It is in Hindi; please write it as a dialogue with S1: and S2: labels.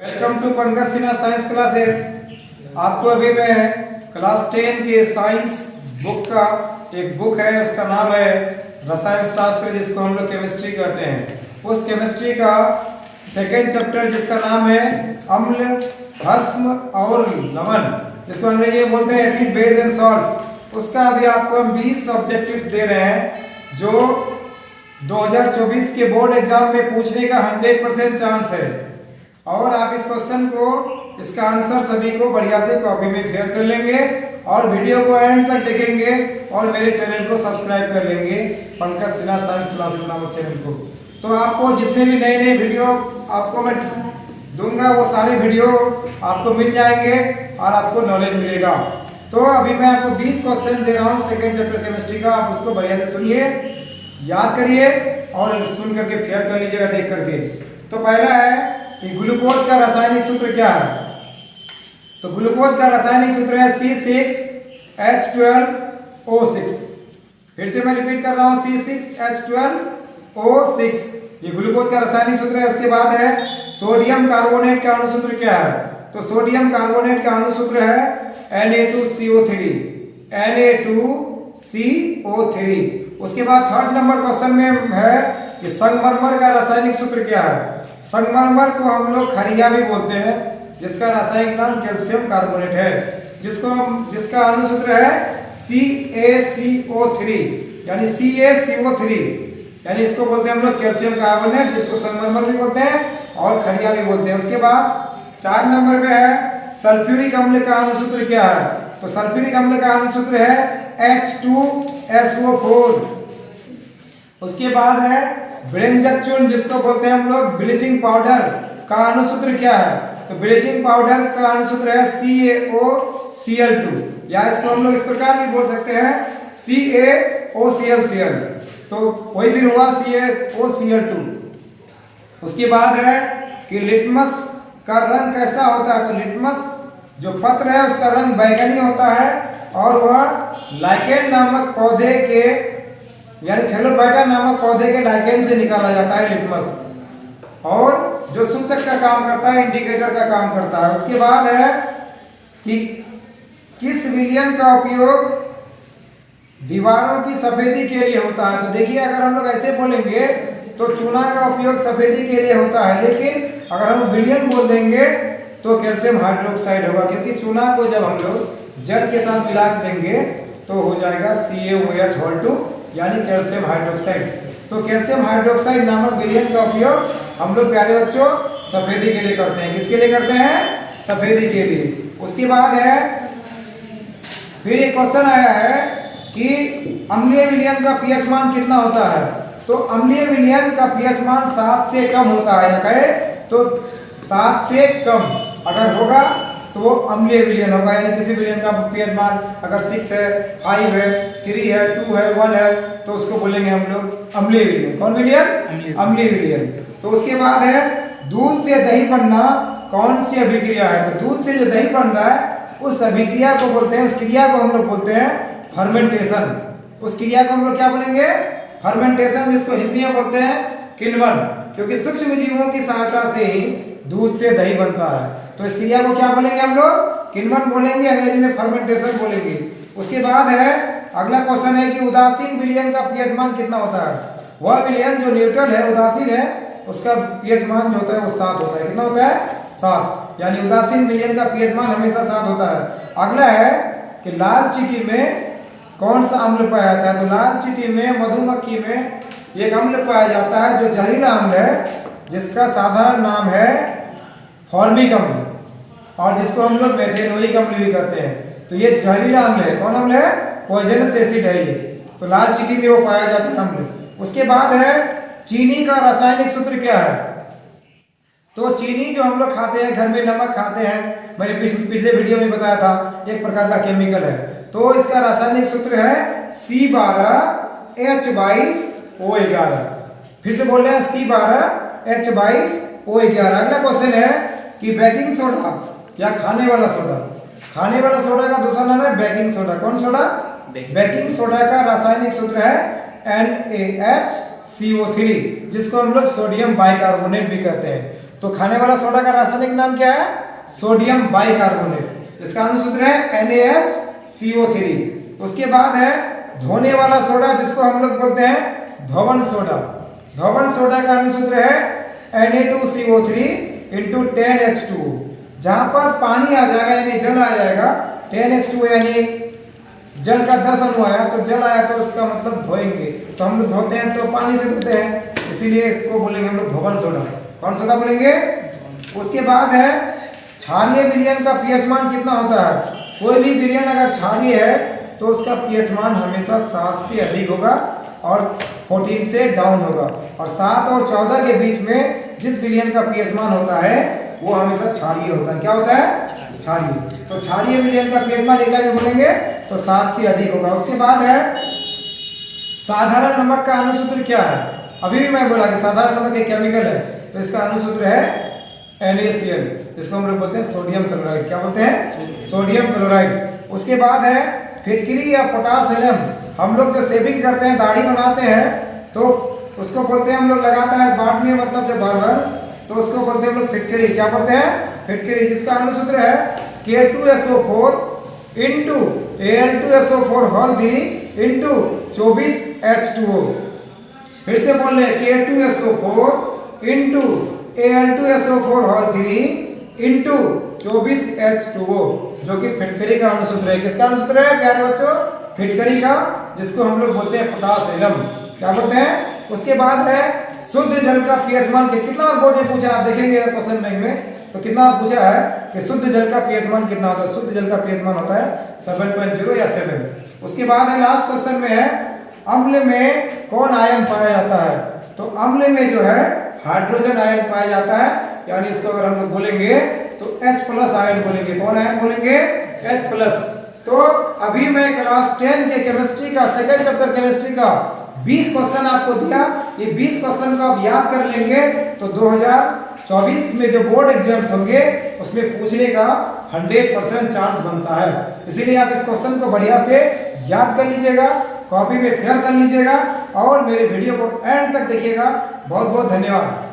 S1: Welcome to Pankaj Sinha science classes. आपको अभी मैं क्लास 10 के साइंस बुक का एक बुक है, उसका नाम है रसायन शास्त्र, जिसको हम लोग केमिस्ट्री कहते हैं। उस केमिस्ट्री का सेकेंड चैप्टर जिसका नाम है अम्ल, भस्म और लवण, जिसको अंग्रेजी में बोलते हैं एसिड, बेस एंड सॉल्ट्स, उसका अभी आपको हम 20 ऑब्जेक्टिव्स दे रहे हैं जो 2024 के बोर्ड एग्जाम में पूछने का 100% चांस है। और आप इस क्वेश्चन को, इसका आंसर सभी को बढ़िया से कॉपी में शेयर कर लेंगे और वीडियो को एंड तक देखेंगे और मेरे चैनल को सब्सक्राइब कर लेंगे, पंकज सिन्हा साइंस क्लासेस नामक चैनल को। तो आपको जितने भी नए नए वीडियो आपको मैं दूंगा वो सारे वीडियो आपको मिल जाएंगे और आपको नॉलेज मिलेगा। तो अभी मैं आपको 20 क्वेश्चन दे रहा हूँ सेकेंड चैप्टर केमिस्ट्री का। आप उसको बढ़िया से सुनिए, याद करिए और सुन करके फेयर कर लीजिएगा देख करके। तो पहला है कि ग्लूकोज का रासायनिक सूत्र क्या है। तो ग्लूकोज का रासायनिक सूत्र है C6H12O6। फिर से मैं रिपीट कर रहा हूँ, C6H12O6 ये ग्लूकोज का रासायनिक सूत्र है। उसके बाद है सोडियम कार्बोनेट का अणुसूत्र क्या है। तो सोडियम कार्बोनेट का अणुसूत्र है Na2CO3, Na2CO3। उसके बाद थर्ड नंबर क्वेश्चन में है कि संगमरमर का रासायनिक सूत्र क्या है। संगमरमर को हम लोग खरिया भी बोलते हैं, जिसका रासायनिक नाम कैल्शियम कार्बोनेट है, जिसका अणुसूत्र है CaCO3 यानी CaCO3, यानी इसको बोलते हैं हम लोग कैल्शियम कार्बोनेट, जिसको संगमरमर भी बोलते हैं और खरिया भी बोलते हैं। उसके बाद 4 नंबर पे है सल्फ्यूरिक अम्ल का अणुसूत्र क्या है। तो सल्फ्यूरिक अम्ल का अणुसूत्र है H2SO4। उसके बाद है ब्रेंजक चूर्ण, जिसको बोलते हैं हम लोग ब्लीचिंग पाउडर, का अणुसूत्र क्या है। तो ब्लीचिंग पाउडर का अणुसूत्र है CaOCl2, या इसको हम लोग इस प्रकार भी बोल सकते हैं CaOClCl। तो वही भी हुआ CaOCl2। उसके बाद है कि लिटमस का रंग कैसा होता है। तो लिटमस जो पत्र है उसका रंग बैंगनी होता है और वह लाइकेन नामक पौधे के, यानी थैलोपाइटा नामक पौधे के लाइकेन से निकाला जाता है लिटमस, और जो सूचक का काम करता है, इंडिकेटर का काम करता है। उसके बाद है कि किस विलयन का उपयोग दीवारों की सफेदी के लिए होता है। तो देखिए, अगर हम लोग ऐसे बोलेंगे तो चूना का उपयोग सफेदी के लिए होता है, लेकिन अगर हम विलयन बोल देंगे तो कैल्शियम हाइड्रोक्साइड होगा, क्योंकि चूना को जब हम लोग जल के साथ मिला देंगे तो हो जाएगा CaOH2 यानी कैल्शियम हाइड्रोक्साइड। तो कैल्शियम हाइड्रोक्साइड नामक विलयन का उपयोग हम लोग प्यारे बच्चों सफेदी के लिए करते हैं। किसके लिए करते हैं? सफेदी के लिए। उसके बाद है फिर एक क्वेश्चन आया है कि अम्लीय विलयन का पीएच मान कितना होता है। तो अम्लीय विलयन का पीएच मान 7 से कम होता है, या कहे तो 7 से कम अगर होगा तो वो अम्लीय विलयन होगा। यानी किसी विलयन का पीएच मान अगर 6 है, 5 है, 3 है, 2 है, 1 है, तो उसको बोलेंगे हम लोग अम्लीय विलयन। कौन विलयन? अम्लीय विलयन। तो उसके बाद है दूध से दही बनना कौन सी अभिक्रिया है। तो दूध से जो दही बन रहा है उस अभिक्रिया को बोलते हैं, उस क्रिया को हम लोग बोलते हैं फर्मेंटेशन। उस क्रिया को हम लोग क्या बोलेंगे? फर्मेंटेशन, जिसको हिंदी में बोलते हैं किण्वन, क्योंकि सूक्ष्म जीवों की सहायता से ही दूध से दही बनता है। तो इस क्रिया को क्या बोलेंगे हम लोग? किण्वन बोलेंगे, अंग्रेजी में फर्मेंटेशन बोलेंगे। उसके बाद है अगला क्वेश्चन है कि उदासीन विलयन का पीएच मान कितना होता है। वह विलयन जो न्यूट्रल है, उदासीन है, उसका पीएच मान जो होता है वो 7 होता है। कितना होता है? 7। यानी उदासीन विलयन का पीएच मान हमेशा 7 होता है। अगला है कि लाल चींटी में कौन सा अम्ल पाया जाता है। तो लाल चींटी में, मधुमक्खी में एक अम्ल पाया जाता है जो जहरीला अम्ल है, जिसका साधारण नाम है फॉर्मिक अम्ल, और जिसको हम लोग मेथेनोइक अम्ल भी कहते हैं। तो ये जहरीला अम्ल है। कौन अम्ल है? पॉइजनस एसिड है ये। तो लाल चींटी में वो पाया जाता है अम्ल। उसके बाद है चीनी का रासायनिक सूत्र क्या है। तो चीनी जो हम लोग खाते हैं, घर में नमक खाते हैं, मैंने पिछले वीडियो में बताया था, एक प्रकार का केमिकल है। तो इसका रासायनिक सूत्र है C12H22O11। फिर से बोल रहे हैं C12H22O11। अगला क्वेश्चन है कि बेकिंग सोडा या खाने वाला सोडा, खाने वाला सोडा का दूसरा नाम है बेकिंग सोडा। कौन सोडा? बेकिंग सोडा का रासायनिक सूत्र है NaHCO3, जिसको हम लोग सोडियम बाइकार्बोनेट भी कहते हैं। तो खाने वाला सोडा का रासायनिक नाम क्या है? Sodium bicarbonate. इसका अनुसूत्र है NaHCO3। उसके बाद है धोने वाला सोडा, जिसको हम लोग बोलते हैं धोवन सोडा। धोवन सोडा का अनुसूत्र है Na2CO3 इंटू 10H2O। जहां पर पानी आ जाएगा यानी जल आ जाएगा, 10H2O यानी जल का 10 अणु आया, तो जल आया तो उसका मतलब धोएंगे। तो हम लोग धोते हैं तो पानी से धोते हैं, इसीलिए इसको बोलेंगे हम लोग धोवन सोडा। कौन सोडा बोलेंगे? उसके बाद है क्षारीय विलयन का पीएच मान कितना होता है? कोई भी विलयन अगर क्षारीय है तो उसका पीएच मान हमेशा 7 से अधिक होगा और 14 से डाउन होगा। और 7 और 14 के बीच में जिस विलयन का पीएच मान होता है वो हमेशा क्षारीय होता है। क्या होता है? क्षारीय। तो क्षारीय विलयन का पीएच मान एक लाइन में बोलेंगे तो 7 से अधिक होगा। उसके बाद है साधारण नमक का अनुसूत्र क्या है? अभी भी मैं बोला कि साधारण नमक एक केमिकल है, तो इसका अनुसूत्र है NaCl। इसको हम लोग बोलते हैं सोडियम क्लोराइड। क्या बोलते हैं? Sodium chloride. उसके बाद है फिटकरी या पोटाश एलम। हम लोग जो शेविंग करते हैं, दाढ़ी बनाते हैं, तो उसको बोलते हैं हम लोग लगाता है बाद में, मतलब जो बार्बर, तो उसको बोलते हैं हम लोग फिटकरी। क्या बोलते हैं? फिटकरी। जिसका अनुसूत्र है K2SO4 into Al2SO4 whole 3 into 24H2O। फिर से बोल रहे K2SO4 into Al2SO4 whole 3 into 24H2O, जो कि फिटकरी का अनुसूत्र है। किसका अनुसूत्र है प्यारे बच्चों? फिटकरी का, जिसको हम लोग बोलते हैं पोटाश एलम। क्या बोलते हैं? उसके बाद है शुद्ध जल का पीएच मान कितना बार बोर्ड में पूछा, आप देखेंगे क्वेश्चन बैंक में, तो कितना बार पूछा है कि शुद्ध जल का पीएच मान कितना होता है? शुद्ध जल का पीएच मान होता है 7.0 या 7। उसके बाद है लास्ट क्वेश्चन में है अम्ल में कौन आयन पाया जाता है? तो अम्ल में जो है हाइड्रोजन आयन पाया जाता है, यानी इसको अगर हम लोग बोलेंगे तो H+ आयन बोलेंगे। कौन आयन बोलेंगे? H+। तो अभी मैं क्लास 10 के केमिस्ट्री का सेकंड चैप्टर केमिस्ट्री का 20 क्वेश्चन आपको दिया। ये 20 क्वेश्चन को आप याद कर लेंगे तो 2024 में जो बोर्ड एग्जाम्स होंगे उसमें पूछने का 100% चांस बनता है। इसीलिए आप इस क्वेश्चन को बढ़िया से याद कर लीजिएगा, कॉपी में फेयर कर लीजिएगा और मेरे वीडियो को एंड तक देखिएगा। बहुत बहुत धन्यवाद।